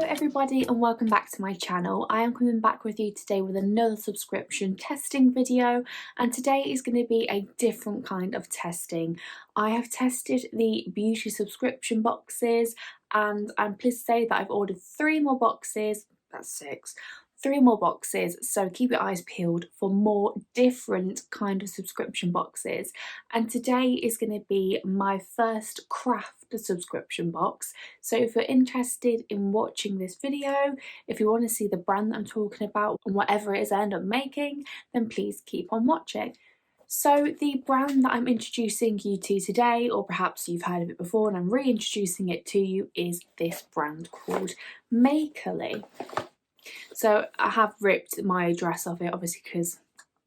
everybody and welcome back to my channel. I am coming back with you today with another subscription testing video, and today is going to be a different kind of testing. I have tested the beauty subscription boxes and I'm pleased to say that I've ordered 3 more boxes, that's 6. 3 more boxes, so keep your eyes peeled for more different kind of subscription boxes. And today is going to be my first craft subscription box. So if you're interested in watching this video, if you want to see the brand that I'm talking about and whatever it is I end up making, then please keep on watching. So the brand that I'm introducing you to today, or perhaps you've heard of it before and I'm reintroducing it to you, is this brand called Makerly. So I have ripped my address off it, obviously, because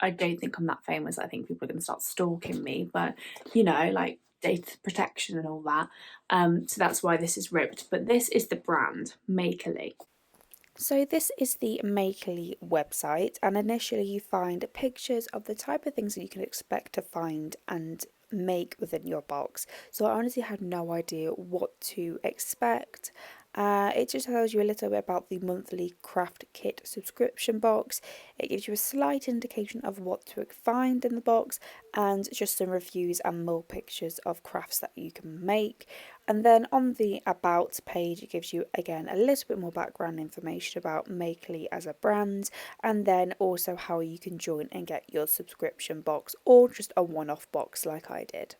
I don't think I'm that famous. I think people are going to start stalking me, but you know, like data protection and all that. So that's why this is ripped. But this is the brand, Makerly. So this is the Makerly website, and initially you find pictures of the type of things that you can expect to find and make within your box. So I honestly had no idea what to expect. It just tells you a little bit about the monthly craft kit subscription box. It gives you a slight indication of what to find in the box and just some reviews and more pictures of crafts that you can make. And then on the About page, it gives you again a little bit more background information about Makerly as a brand, and then also how you can join and get your subscription box or just a one-off box like I did.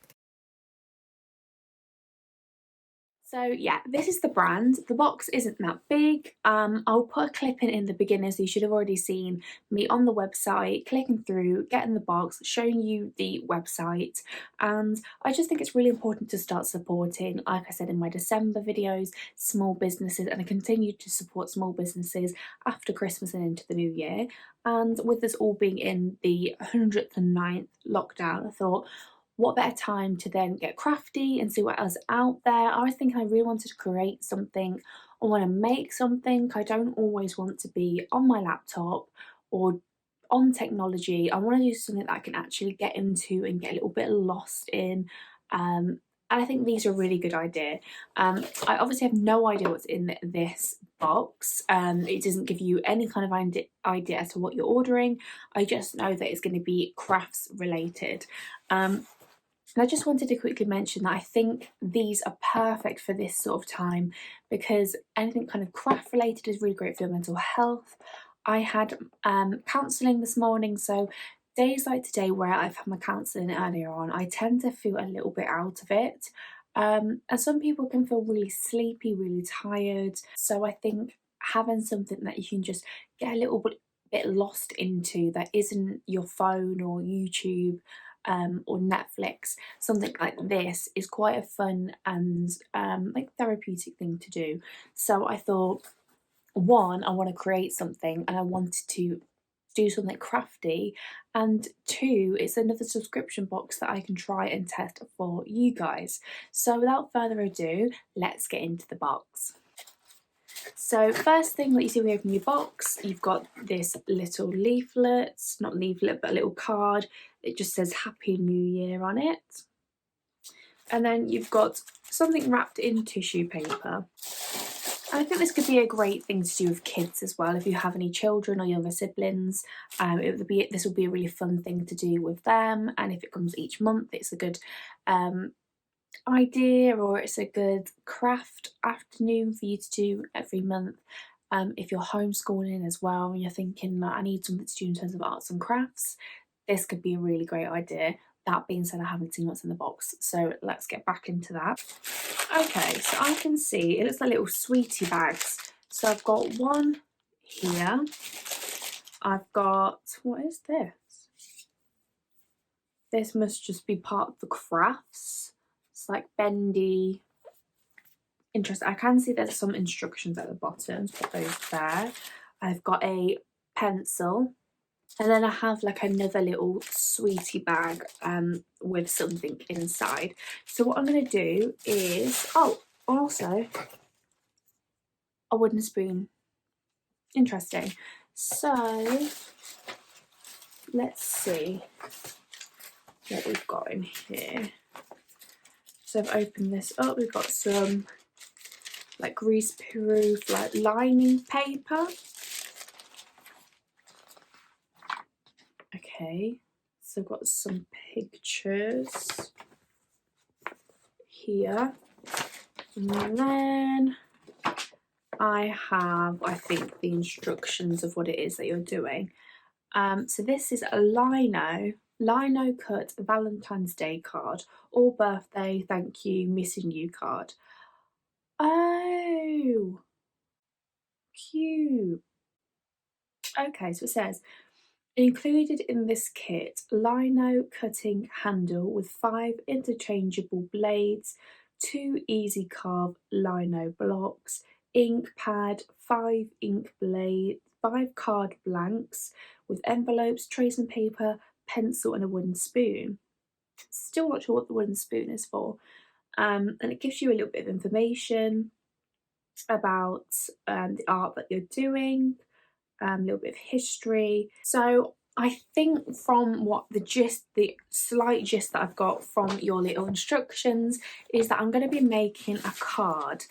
So yeah, this is the brand. The box isn't that big. I'll put a clip in the beginning, so you should have already seen me on the website, clicking through, getting the box, showing you the website. And I just think it's really important to start supporting, like I said in my December videos, small businesses, and I continue to support small businesses after Christmas and into the new year. And with this all being in the 109th lockdown, I thought, what better time to then get crafty and see what else is out there. I was thinking I really wanted to create something. I want to make something. I don't always want to be on my laptop or on technology. I want to do something that I can actually get into and get a little bit lost in. And I think these are a really good idea. I obviously have no idea what's in this box. It doesn't give you any kind of idea as to what you're ordering. I just know that it's going to be crafts related. And I just wanted to quickly mention that I think these are perfect for this sort of time, because anything kind of craft related is really great for your mental health. I had counselling this morning, so days like today where I've had my counselling earlier on, I tend to feel a little bit out of it. And some people can feel really sleepy, really tired. So I think having something that you can just get a little bit lost into that isn't your phone or YouTube or Netflix, something like this is quite a fun and like therapeutic thing to do. So I thought, one, I want to create something and I wanted to do something crafty, and 2, it's another subscription box that I can try and test for you guys. So without further ado, let's get into the box. So first thing that you see when you open your box, you've got this little leaflet, not leaflet, but a little card. It just says Happy New Year on it. And then you've got something wrapped in tissue paper. And I think this could be a great thing to do with kids as well. If you have any children or younger siblings, this will be a really fun thing to do with them. And if it comes each month, it's a good idea, or it's a good craft afternoon for you to do every month. If you're homeschooling as well and you're thinking that I need something to do in terms of arts and crafts, this could be a really great idea. That being said, I haven't seen what's in the box, so let's get back into that. Okay, so I can see it looks like little sweetie bags. So I've got one here. I've got, what is this? This must just be part of the crafts. It's like bendy. Interesting. I can see there's some instructions at the bottom. Put those there. I've got a pencil, and then I have like another little sweetie bag with something inside. So what I'm going to do is, oh, also a wooden spoon. Interesting. So let's see what we've got in here. So I've opened this up. We've got some like grease-proof, like lining paper. Okay, so I've got some pictures here, and then I have, I think, the instructions of what it is that you're doing. So this is a lino cut Valentine's Day card or birthday thank you missing you card. Oh, cute. Okay, so it says, included in this kit, lino cutting handle with 5 interchangeable blades, 2 easy carve lino blocks, ink pad, 5 card blanks with envelopes, tracing paper, pencil, and a wooden spoon. Still not sure what the wooden spoon is for. And it gives you a little bit of information about the art that you're doing, a little bit of history. So I think from what the slight gist that I've got from your little instructions is that I'm going to be making a card,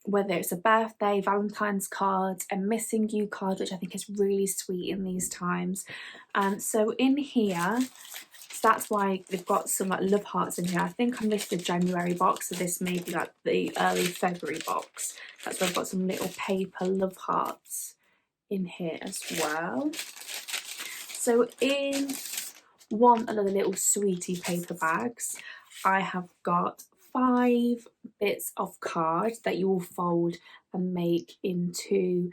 whether it's a birthday, Valentine's card, a missing you card, which I think is really sweet in these times. So in here, so that's why they've got some like love hearts in here. I think I missed the January box, so this may be like the early February box. That's why I've got some little paper love hearts in here as well. So in one of the little sweetie paper bags, I have got 5 bits of card that you will fold and make into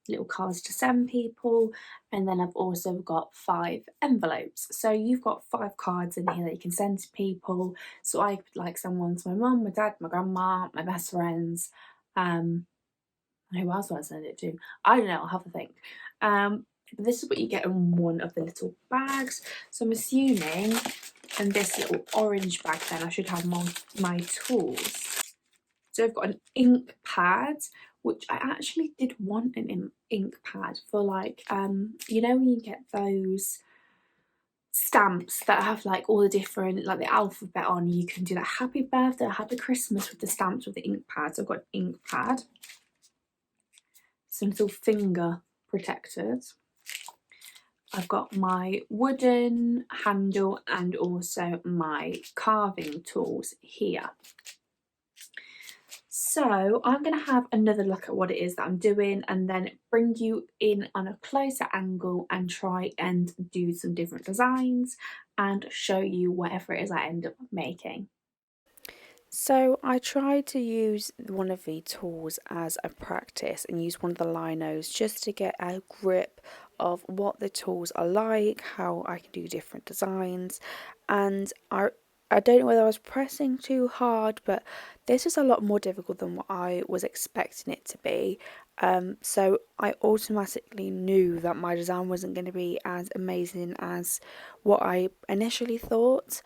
little cards to send people, and then I've also got 5 envelopes. So you've got 5 cards in here that you can send to people. So I could like send one to my mum, my dad, my grandma, my best friends. Who else do I send it to? I don't know, I'll have a think. But this is what you get in one of the little bags. So I'm assuming in this little orange bag then I should have my tools. So I've got an ink pad, which I actually did want an ink pad for like, you know when you get those stamps that have like all the different, like the alphabet on, you can do that happy birthday, happy Christmas with the stamps with the ink pad. So I've got an ink pad, some little finger protectors. I've got my wooden handle and also my carving tools here. So I'm going to have another look at what it is that I'm doing and then bring you in on a closer angle and try and do some different designs and show you whatever it is I end up making. So I tried to use one of the tools as a practice and use one of the linos just to get a grip of what the tools are like, how I can do different designs, and I don't know whether I was pressing too hard, but this is a lot more difficult than what I was expecting it to be. So I automatically knew that my design wasn't going to be as amazing as what I initially thought.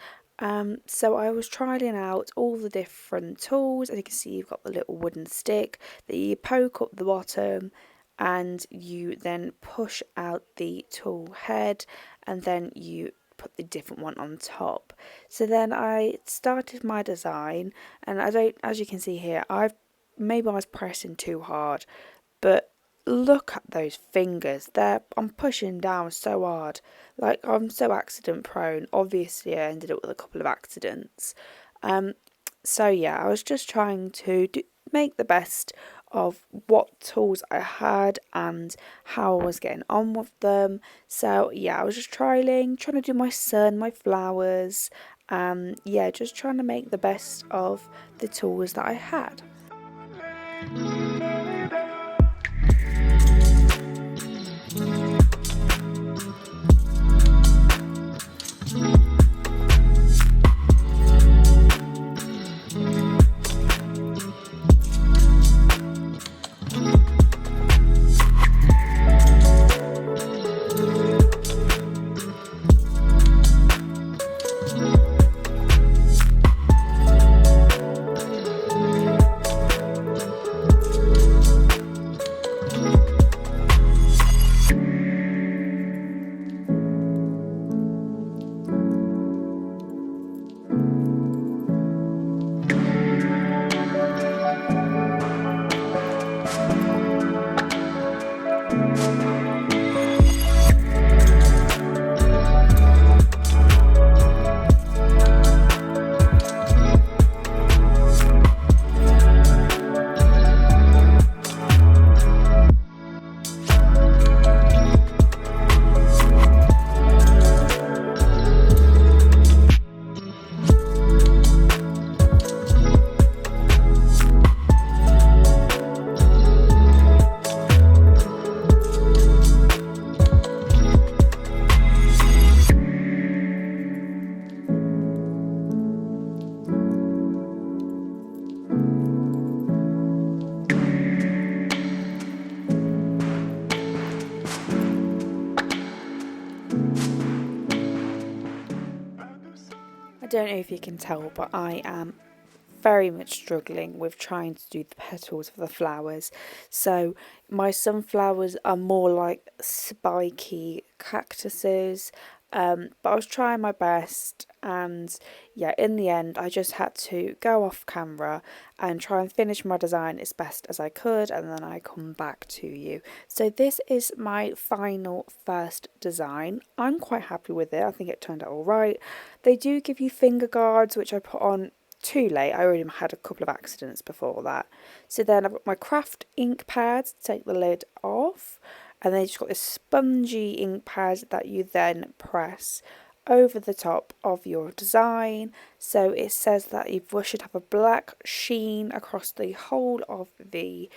So I was trying out all the different tools. As you can see, you've got the little wooden stick that you poke up the bottom and you then push out the tool head and then you put the different one on top. So then I started my design, and as you can see here, maybe I was pressing too hard, but look at those fingers. I'm pushing down so hard. Like, I'm so accident prone. Obviously I ended up with a couple of accidents. So yeah, I was just trying to make the best of what tools I had and how I was getting on with them. So yeah, I was just trying to do my sun, my flowers, yeah, just trying to make the best of the tools that I had. don't know if you can tell, but I am very much struggling with trying to do the petals for the flowers. So my sunflowers are more like spiky cactuses. But I was trying my best, and yeah, in the end, I just had to go off camera and try and finish my design as best as I could, and then I come back to you. So this is my final first design. I'm quite happy with it. I think it turned out all right. They do give you finger guards, which I put on too late. I already had a couple of accidents before that. So then I've got my craft ink pads to take the lid off, and then you've just got this spongy ink pad that you then press over the top of your design. So it says that you should have a black sheen across the whole of the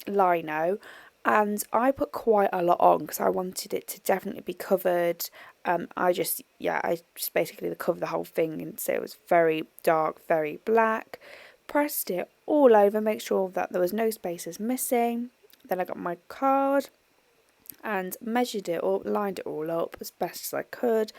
lino, and I put quite a lot on because I wanted it to definitely be covered. I just basically covered the whole thing, and so it was very dark, very black. Pressed it all over, make sure that there was no spaces missing. Then I got my card and measured it up, lined it all up as best as I could.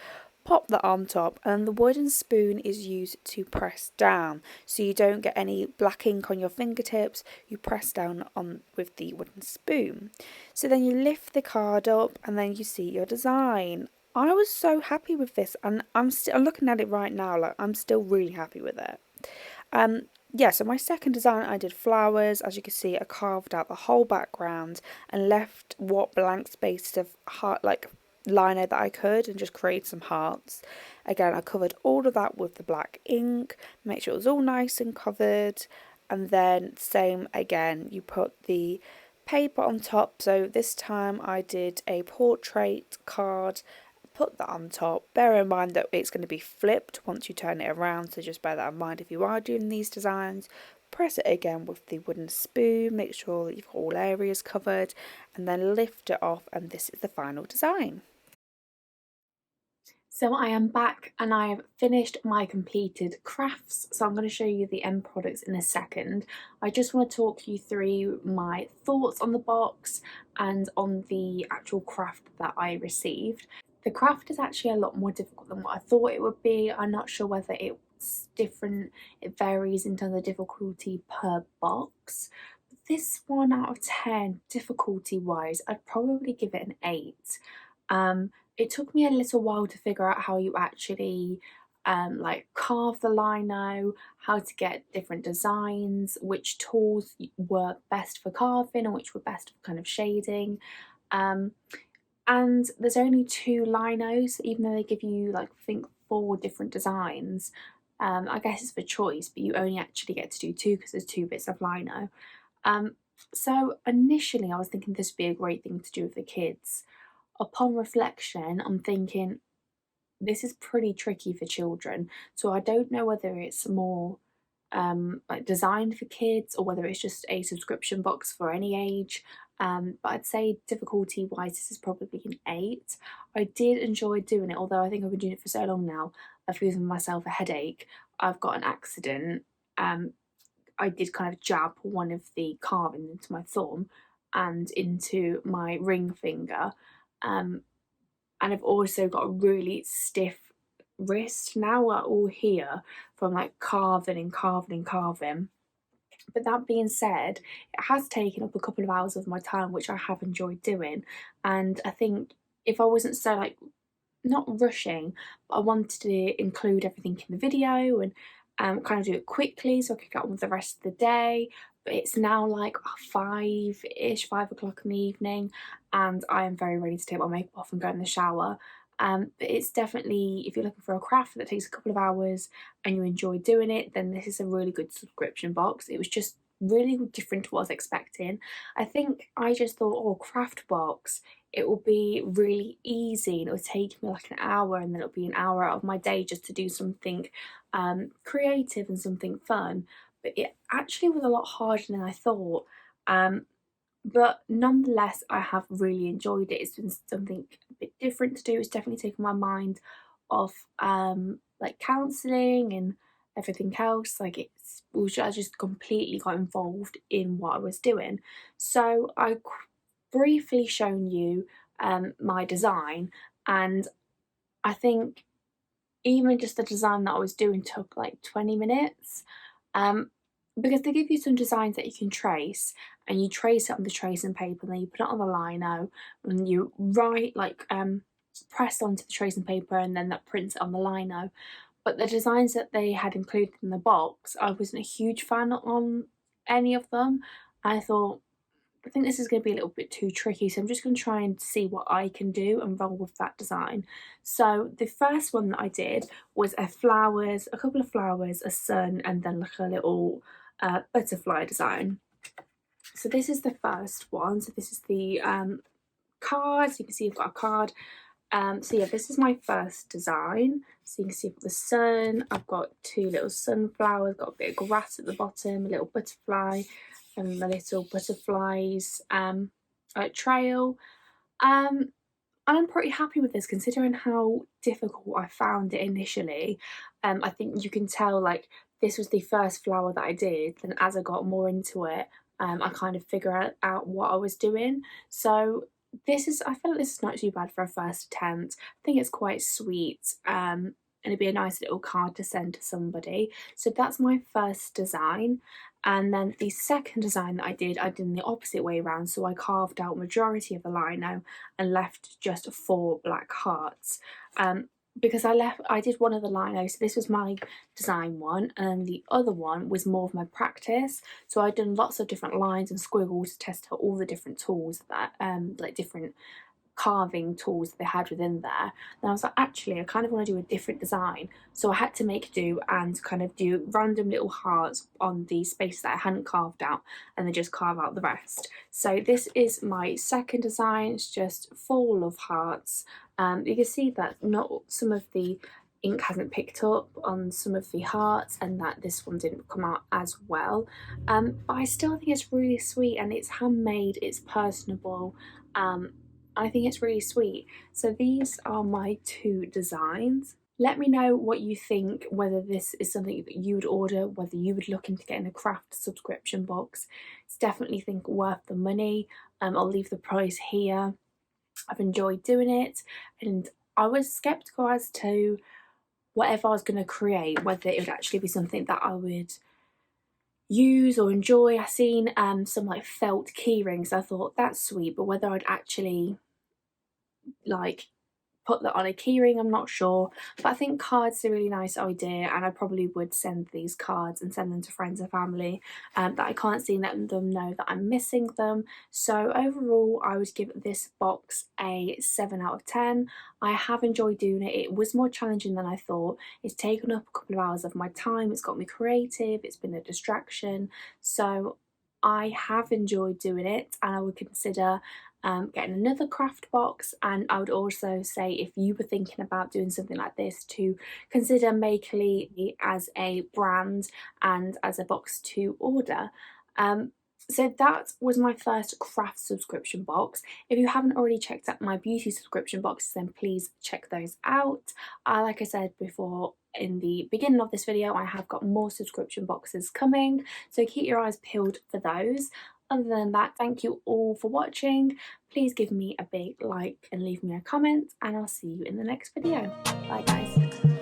Pop that on top, and the wooden spoon is used to press down, so you don't get any black ink on your fingertips. You press down on with the wooden spoon. So then you lift the card up, and then you see your design. I was so happy with this, and I'm looking at it right now. Like, I'm still really happy with it. Yeah, so my second design, I did flowers. As you can see, I carved out the whole background and left what blank space of heart, like liner that I could, and just create some hearts. Again, I covered all of that with the black ink, make sure it was all nice and covered. And then same again, you put the paper on top. So this time I did a portrait card, put that on top. Bear in mind that it's going to be flipped once you turn it around, so just bear that in mind if you are doing these designs. Press it again with the wooden spoon, make sure that you've got all areas covered, and then lift it off, and this is the final design. So I am back and I have finished my completed crafts. So I'm going to show you the end products in a second. I just want to talk you through my thoughts on the box and on the actual craft that I received. The craft is actually a lot more difficult than what I thought it would be. I'm not sure whether it's different, it varies in terms of difficulty per box. But this 1 out of 10, difficulty wise, I'd probably give it an 8. It took me a little while to figure out how you actually like carve the lino, how to get different designs, which tools were best for carving and which were best for kind of shading. Um, and there's only 2 linos, even though they give you like I think 4 different designs. I guess it's for choice, but you only actually get to do 2 because there's 2 bits of lino. Um, so initially I was thinking this would be a great thing to do with the kids. Upon reflection, I'm thinking this is pretty tricky for children. So I don't know whether it's more like designed for kids or whether it's just a subscription box for any age. But I'd say difficulty wise, this is probably an 8. I did enjoy doing it, although I think I've been doing it for so long now, I've given myself a headache. I've got an accident. I did kind of jab one of the carving into my thumb and into my ring finger. Um, and I've also got a really stiff wrist now, all here from like carving and carving and carving. But that being said, it has taken up a couple of hours of my time, which I have enjoyed doing. And I think if I wasn't so like not rushing, but I wanted to include everything in the video and kind of do it quickly so I could get on with the rest of the day. But it's now like 5-ish, 5 o'clock in the evening, and I am very ready to take my makeup off and go in the shower. But it's definitely, if you're looking for a craft that takes a couple of hours and you enjoy doing it, then this is a really good subscription box. It was just really different to what I was expecting. I think I just thought, oh, craft box, it will be really easy and it will take me like an hour, and then it'll be an hour out of my day just to do something creative and something fun. But it actually was a lot harder than I thought. Um, but nonetheless, I have really enjoyed it. It's been something a bit different to do. It's definitely taken my mind off like counselling and everything else. Like I just completely got involved in what I was doing. So I briefly shown you my design, and I think even just the design that I was doing took like 20 minutes. Um, because they give you some designs that you can trace, and you trace it on the tracing paper, and then you put it on the lino, and you write like press onto the tracing paper, and then that prints it on the lino. But the designs that they had included in the box, I wasn't a huge fan on any of them. I thought, I think this is going to be a little bit too tricky, so I'm just going to try and see what I can do and roll with that design. So the first one that I did was a couple of flowers, a sun, and then like a little butterfly design. So this is the first one. So this is the card. So you can see I've got a card. So yeah, this is my first design. So you can see I've got the sun, I've got two little sunflowers, got a bit of grass at the bottom, a little butterfly, and the little butterflies trail. And I'm pretty happy with this considering how difficult I found it initially. I think you can tell like this was the first flower that I did, and as I got more into it, I kind of figured out what I was doing. So I feel like this is not too bad for a first attempt. I think it's quite sweet, and it'd be a nice little card to send to somebody. So that's my first design. And then the second design that I did in the opposite way around. So I carved out majority of the lino and left just 4 black hearts. Because I did one of the lino, so this was my design one, and the other one was more of my practice. So I'd done lots of different lines and squiggles to test out all the different tools that like different carving tools that they had within there. And I was like, actually, I kind of want to do a different design. So I had to make do and kind of do random little hearts on the space that I hadn't carved out, and then just carve out the rest. So this is my second design. It's just full of hearts. You can see that not some of the ink hasn't picked up on some of the hearts, and that this one didn't come out as well. But I still think it's really sweet, and it's handmade, it's personable. I think it's really sweet. So these are my 2 designs. Let me know what you think, whether this is something that you would order, whether you would look into getting a craft subscription box. It's definitely think worth the money. I'll leave the price here. I've enjoyed doing it, and I was skeptical as to whatever I was going to create, whether it would actually be something that I would use or enjoy. I seen some like felt key rings. I thought that's sweet, but whether I'd actually like put that on a keyring, I'm not sure. But I think cards are a really nice idea, and I probably would send these cards and send them to friends and family that I can't see, letting them know that I'm missing them. So overall, I would give this box a 7 out of 10. I have enjoyed doing it. It was more challenging than I thought. It's taken up a couple of hours of my time. It's got me creative. It's been a distraction. So I have enjoyed doing it, and I would consider getting another craft box. And I would also say, if you were thinking about doing something like this, to consider Makerly as a brand and as a box to order. So that was my first craft subscription box. If you haven't already checked out my beauty subscription boxes, then please check those out. Like I said before in the beginning of this video, I have got more subscription boxes coming, so keep your eyes peeled for those. Other than that, thank you all for watching. Please give me a big like and leave me a comment, and I'll see you in the next video. Bye guys.